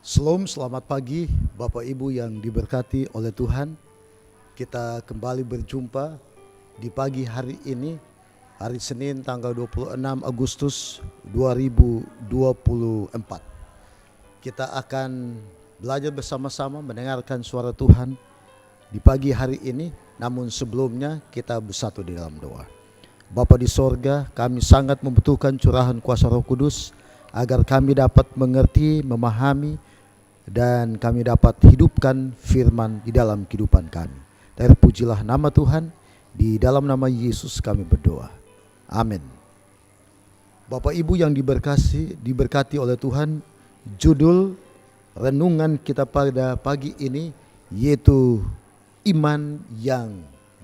Selamat pagi Bapak Ibu yang diberkati oleh Tuhan. Kita kembali berjumpa di pagi hari ini, hari Senin tanggal 26 Agustus 2024. Kita akan belajar bersama-sama mendengarkan suara Tuhan di pagi hari ini. Namun sebelumnya kita bersatu di dalam doa. Bapa di sorga, kami sangat membutuhkan curahan kuasa Roh Kudus agar kami dapat mengerti, memahami, dan kami dapat hidupkan firman di dalam kehidupan kami. Terpujilah nama Tuhan, di dalam nama Yesus kami berdoa. Amin. Bapak Ibu yang diberkati oleh Tuhan, judul renungan kita pada pagi ini yaitu iman yang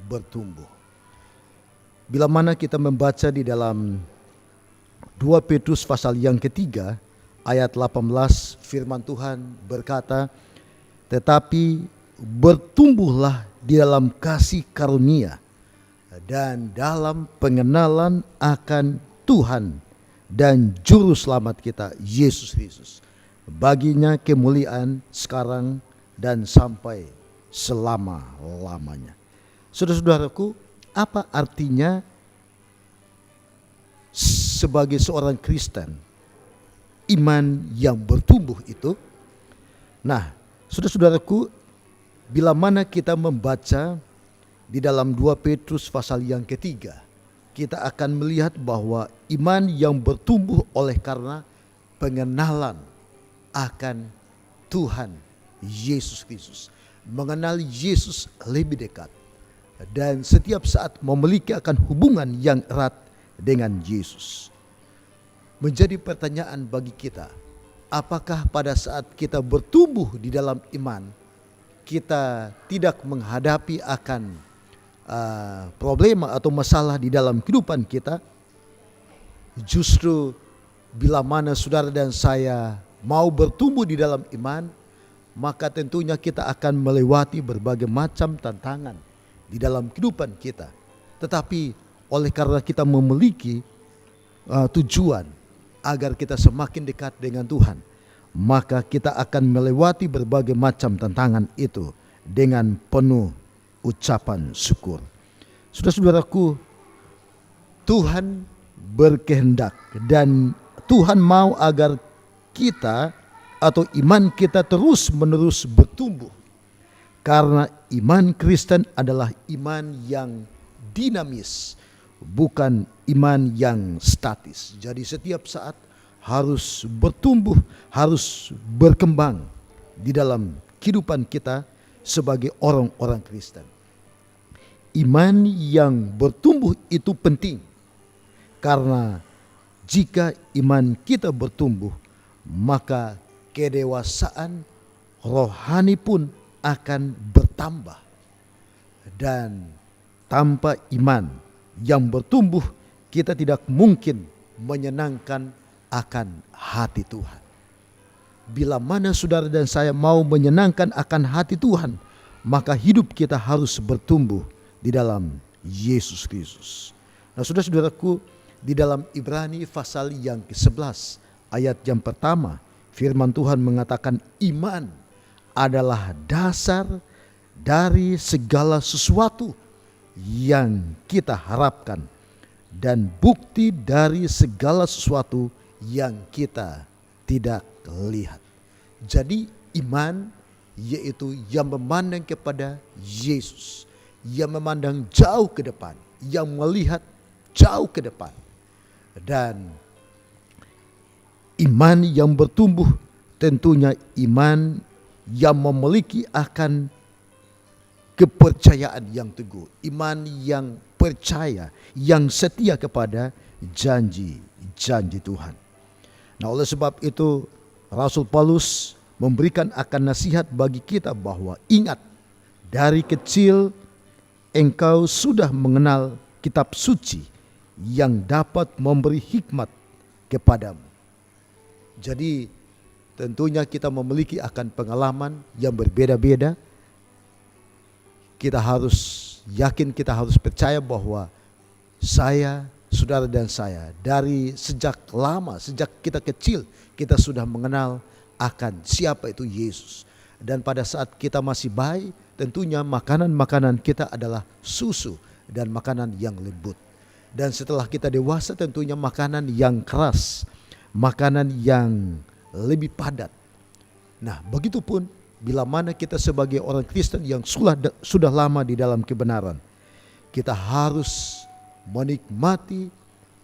bertumbuh. Bila mana kita membaca di dalam 2 Petrus pasal yang ketiga, ayat 18, firman Tuhan berkata, tetapi bertumbuhlah di dalam kasih karunia dan dalam pengenalan akan Tuhan dan Juru Selamat kita, Yesus Kristus. Baginya kemuliaan sekarang dan sampai selama-lamanya. Saudara-saudaraku, apa artinya sebagai seorang Kristen iman yang bertumbuh itu? Nah, saudara-saudaraku, bila mana kita membaca di dalam 2 Petrus pasal yang ketiga, kita akan melihat bahwa iman yang bertumbuh oleh karena pengenalan akan Tuhan Yesus Kristus, mengenal Yesus lebih dekat, dan setiap saat memiliki akan hubungan yang erat dengan Yesus. Menjadi pertanyaan bagi kita, apakah pada saat kita bertumbuh di dalam iman, kita tidak menghadapi akan problema atau masalah di dalam kehidupan kita? Justru bila mana saudara dan saya mau bertumbuh di dalam iman, maka tentunya kita akan melewati berbagai macam tantangan di dalam kehidupan kita. Tetapi oleh karena kita memiliki tujuan agar kita semakin dekat dengan Tuhan, maka kita akan melewati berbagai macam tantangan itu dengan penuh ucapan syukur. Saudara-saudaraku, Tuhan berkehendak dan Tuhan mau agar kita atau iman kita terus menerus bertumbuh. Karena iman Kristen adalah iman yang dinamis, bukan iman yang statis. Jadi setiap saat harus bertumbuh, harus berkembang di dalam kehidupan kita sebagai orang-orang Kristen. Iman yang bertumbuh itu penting, karena jika iman kita bertumbuh, maka kedewasaan rohani pun akan bertambah. Dan tanpa iman yang bertumbuh, kita tidak mungkin menyenangkan akan hati Tuhan. Bila mana saudara dan saya mau menyenangkan akan hati Tuhan, maka hidup kita harus bertumbuh di dalam Yesus Kristus. Nah, saudara-saudaraku, di dalam Ibrani pasal yang ke-11 ayat yang pertama, firman Tuhan mengatakan iman adalah dasar dari segala sesuatu yang kita harapkan dan bukti dari segala sesuatu yang kita tidak lihat. Jadi iman yaitu yang memandang kepada Yesus, yang memandang jauh ke depan, yang melihat jauh ke depan. Dan iman yang bertumbuh tentunya iman yang memiliki akan kepercayaan yang teguh, iman yang percaya, yang setia kepada janji-janji Tuhan. Nah, oleh sebab itu Rasul Paulus memberikan akan nasihat bagi kita bahwa ingat, dari kecil engkau sudah mengenal kitab suci yang dapat memberi hikmat kepadamu. Jadi tentunya kita memiliki akan pengalaman yang berbeda-beda. Kita harus yakin, kita harus percaya bahwa saya, saudara dan saya, dari sejak lama, sejak kita kecil, kita sudah mengenal akan siapa itu Yesus. Dan pada saat kita masih bayi, tentunya makanan-makanan kita adalah susu dan makanan yang lembut. Dan setelah kita dewasa tentunya makanan yang keras, makanan yang lebih padat. Nah, begitupun bila mana kita sebagai orang Kristen yang sudah lama di dalam kebenaran, kita harus menikmati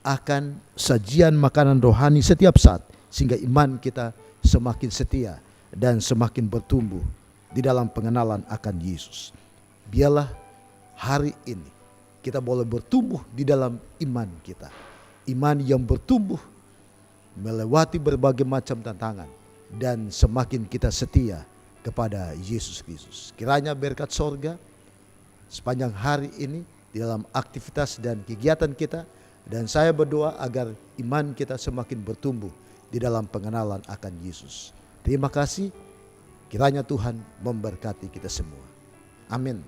akan sajian makanan rohani setiap saat, sehingga iman kita semakin setia dan semakin bertumbuh di dalam pengenalan akan Yesus. Biarlah hari ini kita boleh bertumbuh di dalam iman kita. Iman yang bertumbuh melewati berbagai macam tantangan dan semakin kita setia kepada Yesus Kristus. Kiranya berkat sorga sepanjang hari ini di dalam aktivitas dan kegiatan kita, dan saya berdoa agar iman kita semakin bertumbuh di dalam pengenalan akan Yesus. Terima kasih, kiranya Tuhan memberkati kita semua. Amin.